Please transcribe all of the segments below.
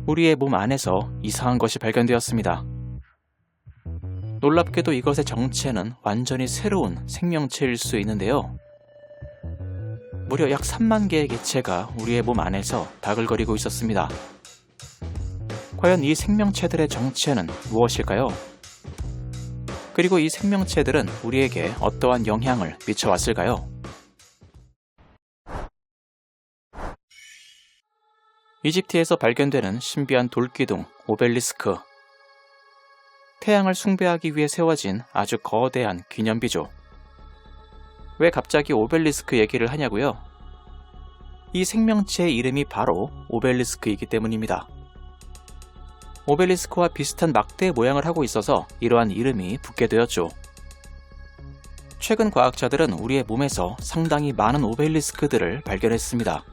우리의 몸 안에서 이상한 것이 발견되었습니다. 놀랍게도 이것의 정체는 완전히 새로운 생명체일 수 있는데요. 무려 약 3만 개의 개체가 우리의 몸 안에서 다글거리고 있었습니다. 과연 이 생명체들의 정체는 무엇일까요? 그리고 이 생명체들은 우리에게 어떠한 영향을 미쳐왔을까요? 이집트에서 발견되는 신비한 돌기둥 오벨리스크. 태양을 숭배하기 위해 세워진 아주 거대한 기념비죠. 왜 갑자기 오벨리스크 얘기를 하냐고요? 이 생명체의 이름이 바로 오벨리스크이기 때문입니다. 오벨리스크와 비슷한 막대 모양을 하고 있어서 이러한 이름이 붙게 되었죠. 최근 과학자들은 우리의 몸에서 상당히 많은 오벨리스크들을 발견했습니다.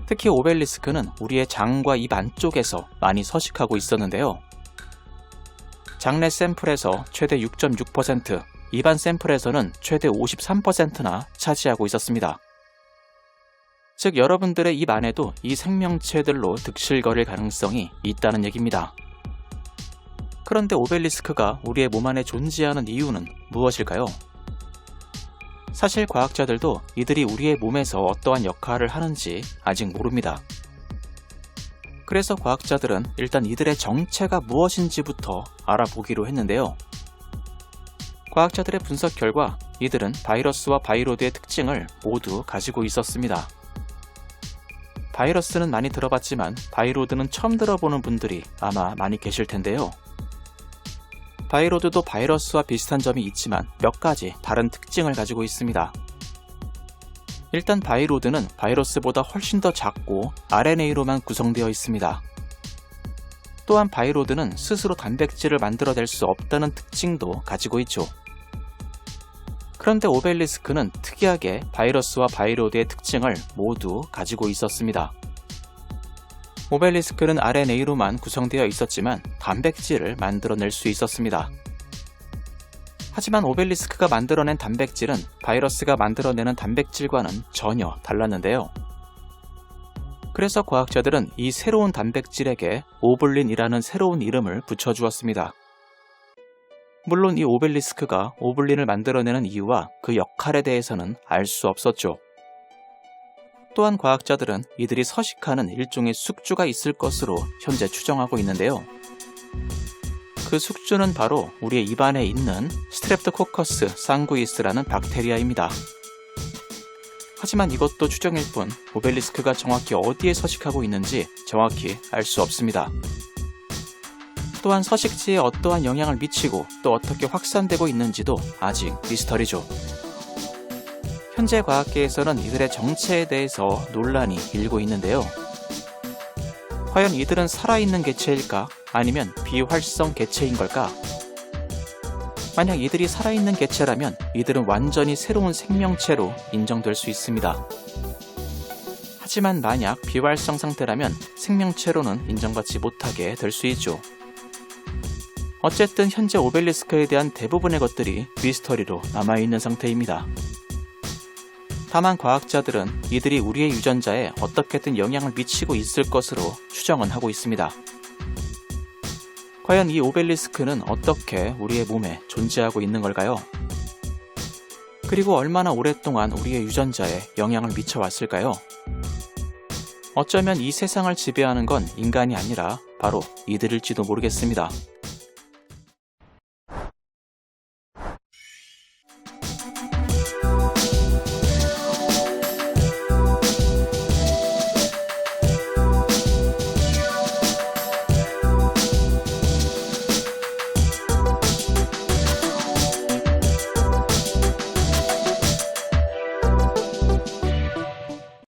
특히 오벨리스크는 우리의 장과 입 안쪽에서 많이 서식하고 있었는데요. 장내 샘플에서 최대 6.6%, 입안 샘플에서는 최대 53%나 차지하고 있었습니다. 즉 여러분들의 입 안에도 이 생명체들로 득실거릴 가능성이 있다는 얘기입니다. 그런데 오벨리스크가 우리의 몸 안에 존재하는 이유는 무엇일까요? 사실 과학자들도 이들이 우리의 몸에서 어떠한 역할을 하는지 아직 모릅니다. 그래서 과학자들은 일단 이들의 정체가 무엇인지부터 알아보기로 했는데요. 과학자들의 분석 결과 이들은 바이러스와 바이로드의 특징을 모두 가지고 있었습니다. 바이러스는 많이 들어봤지만 바이로드는 처음 들어보는 분들이 아마 많이 계실 텐데요. 바이로드도 바이러스와 비슷한 점이 있지만 몇 가지 다른 특징을 가지고 있습니다. 일단 바이로드는 바이러스보다 훨씬 더 작고 RNA로만 구성되어 있습니다. 또한 바이로드는 스스로 단백질을 만들어낼 수 없다는 특징도 가지고 있죠. 그런데 오벨리스크는 특이하게 바이러스와 바이로드의 특징을 모두 가지고 있었습니다. 오벨리스크는 RNA로만 구성되어 있었지만 단백질을 만들어낼 수 있었습니다. 하지만 오벨리스크가 만들어낸 단백질은 바이러스가 만들어내는 단백질과는 전혀 달랐는데요. 그래서 과학자들은 이 새로운 단백질에게 오블린이라는 새로운 이름을 붙여주었습니다. 물론 이 오벨리스크가 오블린을 만들어내는 이유와 그 역할에 대해서는 알 수 없었죠. 또한 과학자들은 이들이 서식하는 일종의 숙주가 있을 것으로 현재 추정하고 있는데요. 그 숙주는 바로 우리의 입안에 있는 스트랩토코커스 상구이스라는 박테리아입니다. 하지만 이것도 추정일 뿐 오벨리스크가 정확히 어디에 서식하고 있는지 정확히 알 수 없습니다. 또한 서식지에 어떠한 영향을 미치고 또 어떻게 확산되고 있는지도 아직 미스터리죠. 현재 과학계에서는 이들의 정체에 대해서 논란이 일고 있는데요. 과연 이들은 살아있는 개체일까? 아니면 비활성 개체인 걸까? 만약 이들이 살아있는 개체라면 이들은 완전히 새로운 생명체로 인정될 수 있습니다. 하지만 만약 비활성 상태라면 생명체로는 인정받지 못하게 될 수 있죠. 어쨌든 현재 오벨리스크에 대한 대부분의 것들이 미스터리로 남아있는 상태입니다. 다만 과학자들은 이들이 우리의 유전자에 어떻게든 영향을 미치고 있을 것으로 추정은 하고 있습니다. 과연 이 오벨리스크는 어떻게 우리의 몸에 존재하고 있는 걸까요? 그리고 얼마나 오랫동안 우리의 유전자에 영향을 미쳐왔을까요? 어쩌면 이 세상을 지배하는 건 인간이 아니라 바로 이들일지도 모르겠습니다.